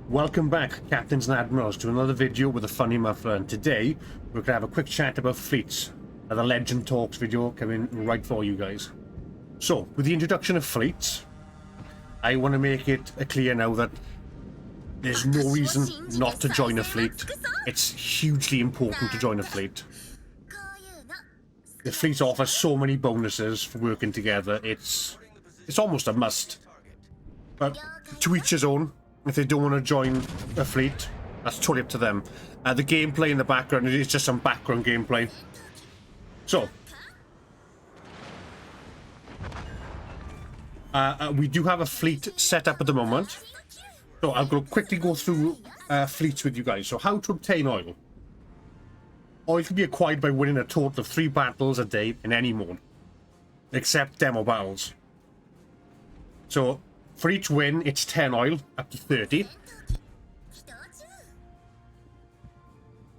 Welcome back, Captains and Admirals, to another video with a funny muffler, and today we're going to have a quick chat about fleets. Another Legend Talks video coming right for you guys. So, with the introduction of fleets, I want to make it clear now that there's no reason not to join a fleet. It's hugely important to join a fleet. The fleet offers so many bonuses for working together, it's almost a must. But to each his own. If they don't want to join a fleet, that's totally up to them. The gameplay in the background is just some background gameplay. So, we do have a fleet set up at the moment. So I'll quickly go through fleets with you guys. So how to obtain oil. Oil can be acquired by winning a total of 3 battles a day in any mode, except demo battles. So, for each win, it's 10 oil, up to 30.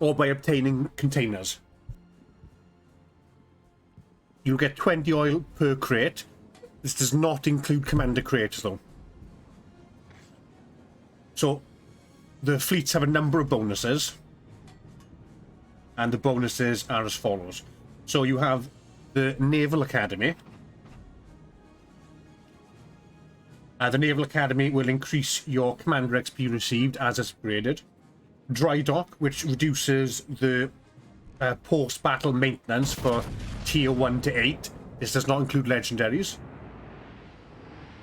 Or by obtaining containers. You'll get 20 oil per crate. This does not include commander crates, though. So, the fleets have a number of bonuses. And the bonuses are as follows. So, you have the Naval Academy. The Naval Academy will increase your commander XP received as it's upgraded. Dry Dock, which reduces the post-battle maintenance for tier 1 to 8. This does not include legendaries.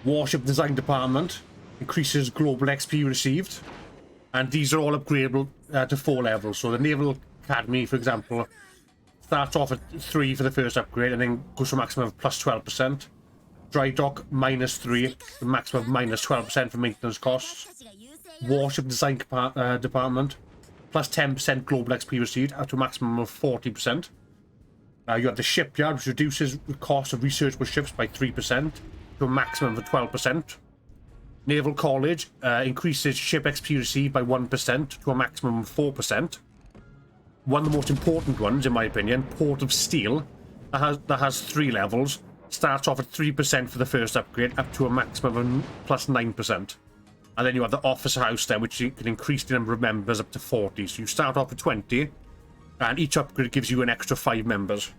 Warship Design Department increases global XP received. And these are all upgradable to 4 levels. So the Naval Academy, for example, starts off at 3 for the first upgrade and then goes to a maximum of plus 12%. Dry Dock, -3, the maximum of -12% for maintenance costs. Warship Design Department, plus 10% global XP received, up to a maximum of 40%. You have the Shipyard, which reduces the cost of researchable ships by 3%, to a maximum of 12%. Naval College increases ship XP received by 1%, to a maximum of 4%. One of the most important ones, in my opinion, Port of Steel, that has 3 levels. Starts off at 3% for the first upgrade, up to a maximum of plus 9%. And then you have the Officer House there, which you can increase the number of members up to 40. So you start off at 20, and each upgrade gives you an extra 5 members.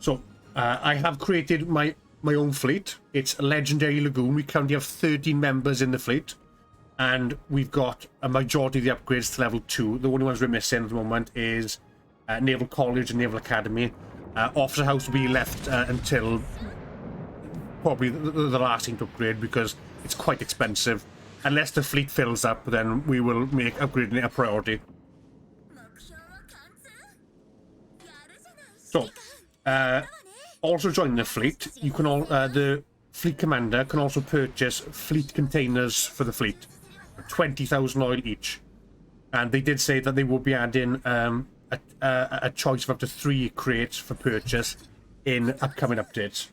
So, I have created my own fleet. It's a Legendary Lagoon. We currently have 13 members in the fleet. And we've got a majority of the upgrades to level 2. The only ones we're missing at the moment is Naval College and Naval Academy. Officer House will be left until probably the last thing to upgrade because it's quite expensive. Unless the fleet fills up, then we will make upgrading it a priority. So, also joining the fleet, you can the fleet commander can also purchase fleet containers for the fleet, 20,000 oil each, and they did say that they will be adding a choice of up to 3 crates for purchase in upcoming updates.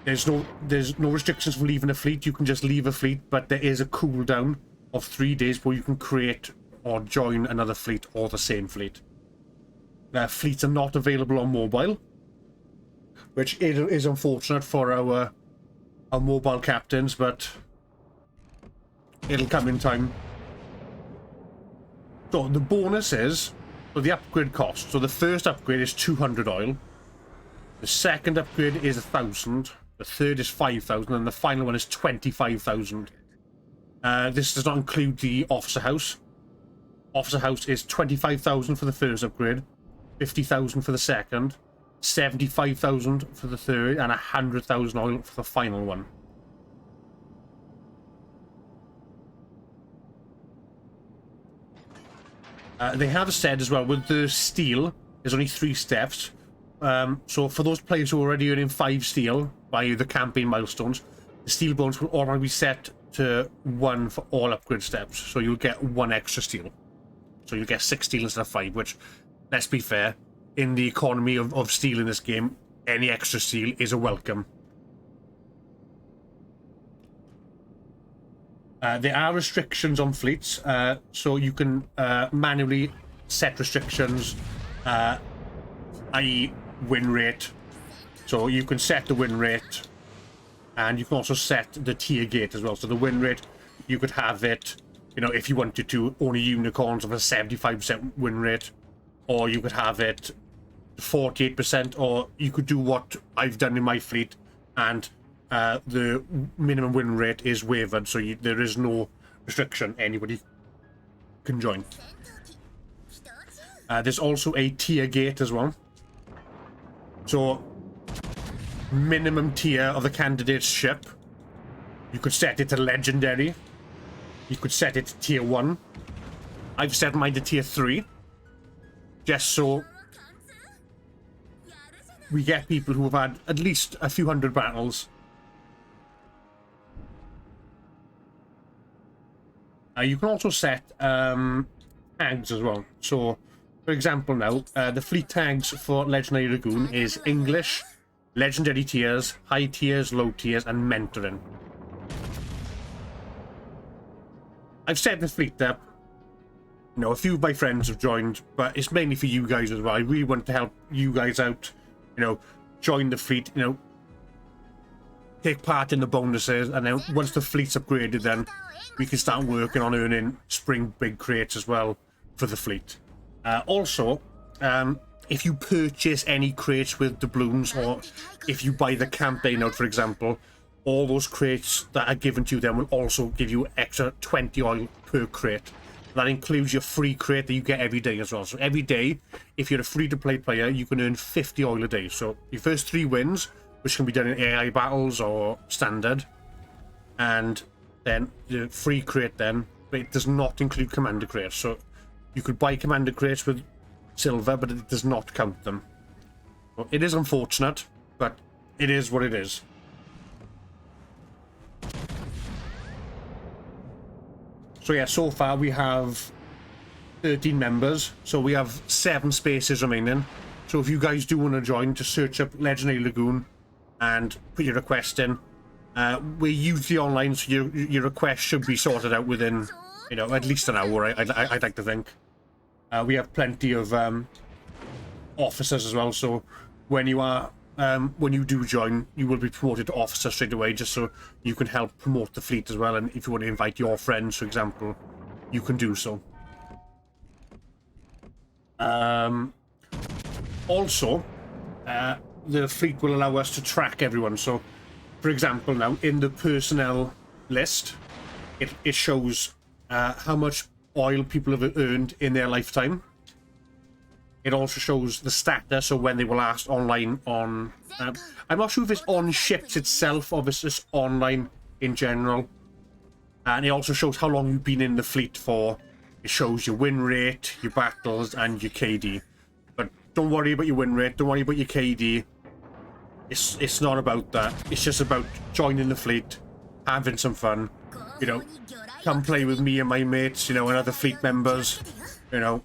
There's no restrictions for leaving a fleet. You can just leave a fleet, but there is a cooldown of 3 days where you can create or join another fleet or the same fleet. Fleets are not available on mobile, which is unfortunate for our mobile captains, but it'll come in time. So the bonus is, so the upgrade cost. So the first upgrade is 200 oil. The second upgrade is 1,000. The third is 5,000, and the final one is 25,000. This does not include the Officer House. Officer House is 25,000 for the first upgrade, 50,000 for the second, 75,000 for the third, and 100,000 oil for the final one. They have said as well, with the steel, there's only 3 steps. So for those players who are already earning 5 steel by the campaign milestones, the steel bonus will already be set to 1 for all upgrade steps. So you'll get 1 extra steel. So you'll get 6 steel instead of 5, which, let's be fair, in the economy of steel in this game, any extra steel is a welcome. There are restrictions on fleets, so you can manually set restrictions, i.e. win rate. So you can set the win rate And you can also set the tier gate as well. So the win rate, you could have it, you know, if you wanted to, only unicorns of a 75% win rate, or you could have it 48%, or you could do what I've done in my fleet, and the minimum win rate is wavered, so there is no restriction. Anybody can join. There's also a tier gate as well. So minimum tier of the candidate's ship, you could set it to legendary. You could set it to tier 1. I've set mine to tier 3, just so we get people who have had at least a few hundred battles. You can also set tags as well. So, for example, now the fleet tags for Legendary Lagoon is English, Legendary tiers, High tiers, Low tiers, and Mentoring. I've set the fleet up. You know, a few of my friends have joined, but it's mainly for you guys as well. I really want to help you guys out. You know, join the fleet. You know, take part in the bonuses, and then once the fleet's upgraded, then we can start working on earning spring big crates as well for the fleet. Also, if you purchase any crates with doubloons, or if you buy the campaign out, for example, all those crates that are given to you then will also give you extra 20 oil per crate. That includes your free crate that you get every day as well. So every day, if you're a free-to-play player, you can earn 50 oil a day. So your first 3 wins, which can be done in AI battles or standard, and then the free crate then, but it does not include commander crates. So you could buy commander crates with silver, but it does not count them. Well, it is unfortunate, but it is what it is. So yeah, so far we have 13 members, so we have 7 spaces remaining. So if you guys do want to join, just search up Legendary Lagoon and put your request in. We're usually online, so your request should be sorted out within, you know, at least an hour, I'd like to think. We have plenty of officers as well, so when you do join, you will be promoted to officer straight away, just so you can help promote the fleet as well. And if you want to invite your friends, for example, you can do so. Also, the fleet will allow us to track everyone. So, for example, now in the personnel list, it shows how much oil people have earned in their lifetime. It also shows the status, so when they were last online on... I'm not sure if it's on ships itself or if it's just online in general. And it also shows how long you've been in the fleet for. It shows your win rate, your battles, and your KD. But don't worry about your win rate, don't worry about your KD. It's not about that. It's just about joining the fleet, having some fun. You know, come play with me and my mates, you know, and other fleet members. You know,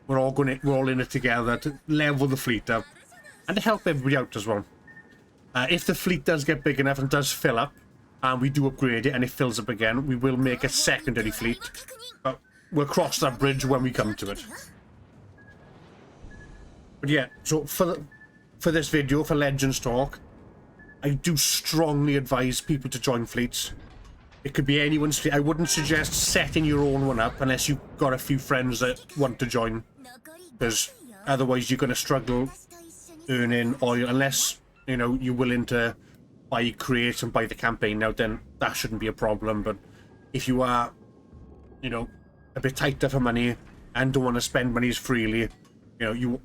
we're all in it together to level the fleet up and to help everybody out as well. If the fleet does get big enough and does fill up, and we do upgrade it and it fills up again, we will make a secondary fleet. But we'll cross that bridge when we come to it. But yeah, so for this video, for Legends Talk, I do strongly advise people to join fleets. It could be anyone's fleet. I wouldn't suggest setting your own one up unless you've got a few friends that want to join, because otherwise you're going to struggle earning oil unless, you know, you're willing to buy crates and buy the campaign. Now then, that shouldn't be a problem. But if you are, you know, a bit tighter for money and don't want to spend money freely, you know, you're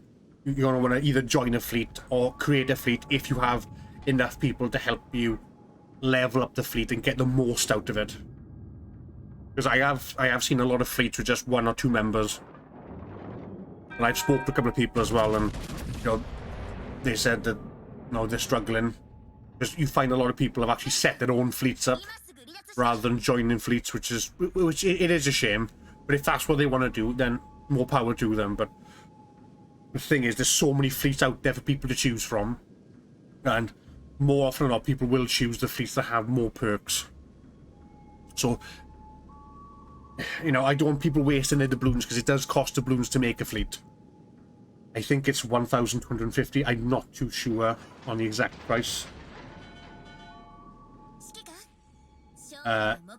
going to want to either join a fleet or create a fleet if you have enough people to help you level up the fleet and get the most out of it. Because I have seen a lot of fleets with just 1 or 2 members, and I've spoken to a couple of people as well, and you know, they said that, you know, they're struggling because you find a lot of people have actually set their own fleets up rather than joining fleets, which it is a shame. But if that's what they want to do, then more power to them. But the thing is, there's so many fleets out there for people to choose from, and more often than not, people will choose the fleets that have more perks. So, you know, I don't want people wasting their doubloons, because it does cost doubloons to make a fleet. I think it's 1,250. I'm not too sure on the exact price.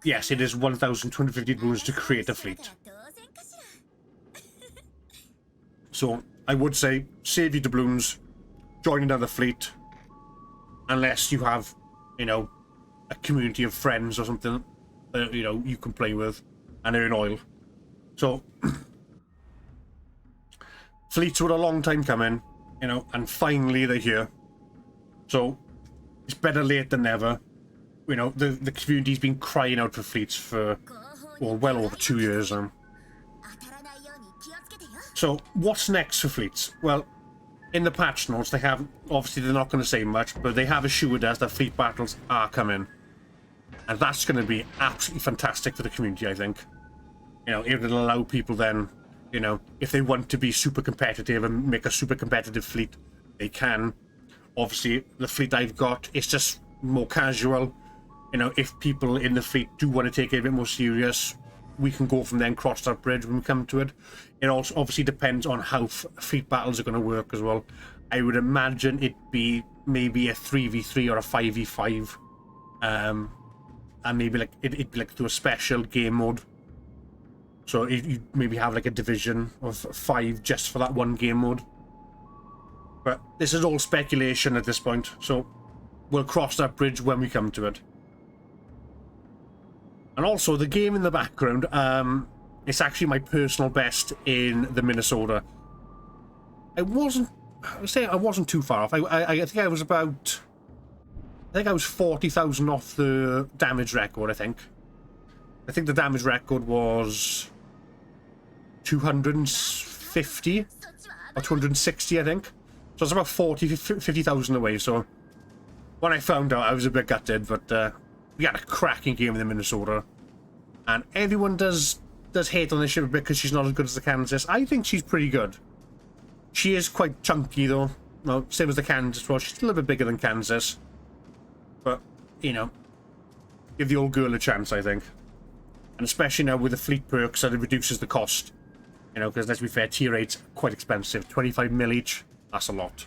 Yes, it is 1,250 doubloons to create a fleet. So I would say save your doubloons, join another fleet, unless you have, you know, a community of friends or something that, you know, you can play with and earn oil. So fleets were a long time coming, you know, and finally they're here. So it's better late than never. You know, the community's been crying out for fleets for, well over 2 years now. So what's next for fleets? Well, in the patch notes they have, obviously they're not going to say much, but they have assured us that fleet battles are coming. And that's going to be absolutely fantastic for the community, I think. You know, it will allow people then, you know, if they want to be super competitive and make a super competitive fleet, they can. Obviously, the fleet I've got is just more casual. You know, if people in the fleet do want to take it a bit more serious, we can go from there and cross that bridge when we come to it. It also obviously depends on how fleet battles are going to work as well. I would imagine it'd be maybe a 3v3 or a 5v5. And maybe like it'd be like through a special game mode. So you maybe have like a division of 5 just for that one game mode. But this is all speculation at this point, so we'll cross that bridge when we come to it. And also, the game in the background, it's actually my personal best in the Minnesota. I would say I wasn't too far off. I think I was about... I think I was 40,000 off the damage record, I think. I think the damage record was 250 or 260, I think. So it's about 50,000 away, so when I found out I was a bit gutted, but we had a cracking game in the Minnesota. And everyone does hate on this ship a bit because she's not as good as the Kansas. I think she's pretty good. She is quite chunky though. Well, same as the Kansas, well, she's a little bit bigger than Kansas. But, you know, give the old girl a chance, I think. And especially now with the fleet perks, that it reduces the cost. You know, because let's be fair, tier 8's quite expensive. 25 mil each, that's a lot.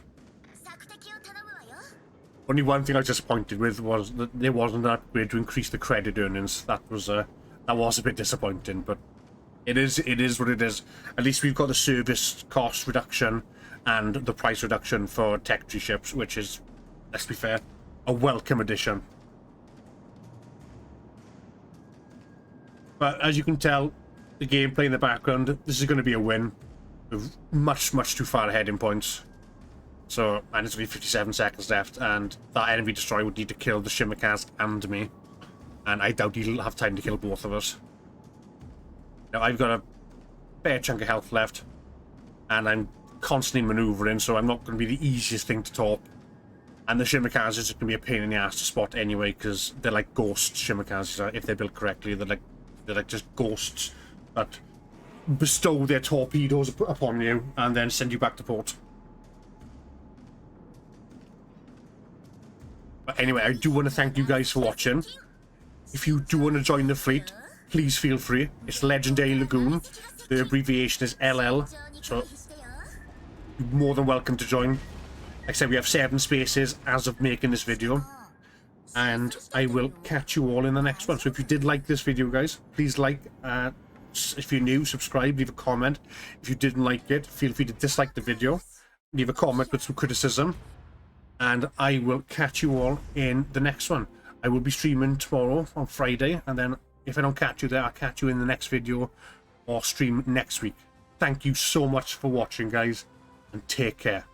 Only one thing I was disappointed with was that there wasn't an upgrade to increase the credit earnings. That was a bit disappointing, but it is what it is. At least we've got the service cost reduction and the price reduction for tech tree ships, which is, let's be fair, a welcome addition. But as you can tell, the gameplay in the background, this is going to be a win. We're much too far ahead in points. So, and it's only 57 seconds left, and that enemy destroyer would need to kill the Shimmercast and me. And I doubt he'll have time to kill both of us. Now, I've got a fair chunk of health left, and I'm constantly maneuvering, so I'm not going to be the easiest thing to top. And the Shimmercast is just going to be a pain in the ass to spot anyway, because they're like ghost Shimmercasts. If they're built correctly, they're like just ghosts that bestow their torpedoes upon you and then send you back to port. But anyway, I do want to thank you guys for watching. If you do want to join the fleet, please feel free. It's Legendary Lagoon. The abbreviation is LL, so you're more than welcome to join. Like I said, we have 7 spaces as of making this video. And I will catch you all in the next one. So if you did like this video, guys, please like. If you're new, subscribe, leave a comment. If you didn't like it, feel free to dislike the video. Leave a comment with some criticism. And I will catch you all in the next one. I will be streaming tomorrow on Friday, and then if I don't catch you there, I'll catch you in the next video or stream next week. Thank you so much for watching, guys, and take care.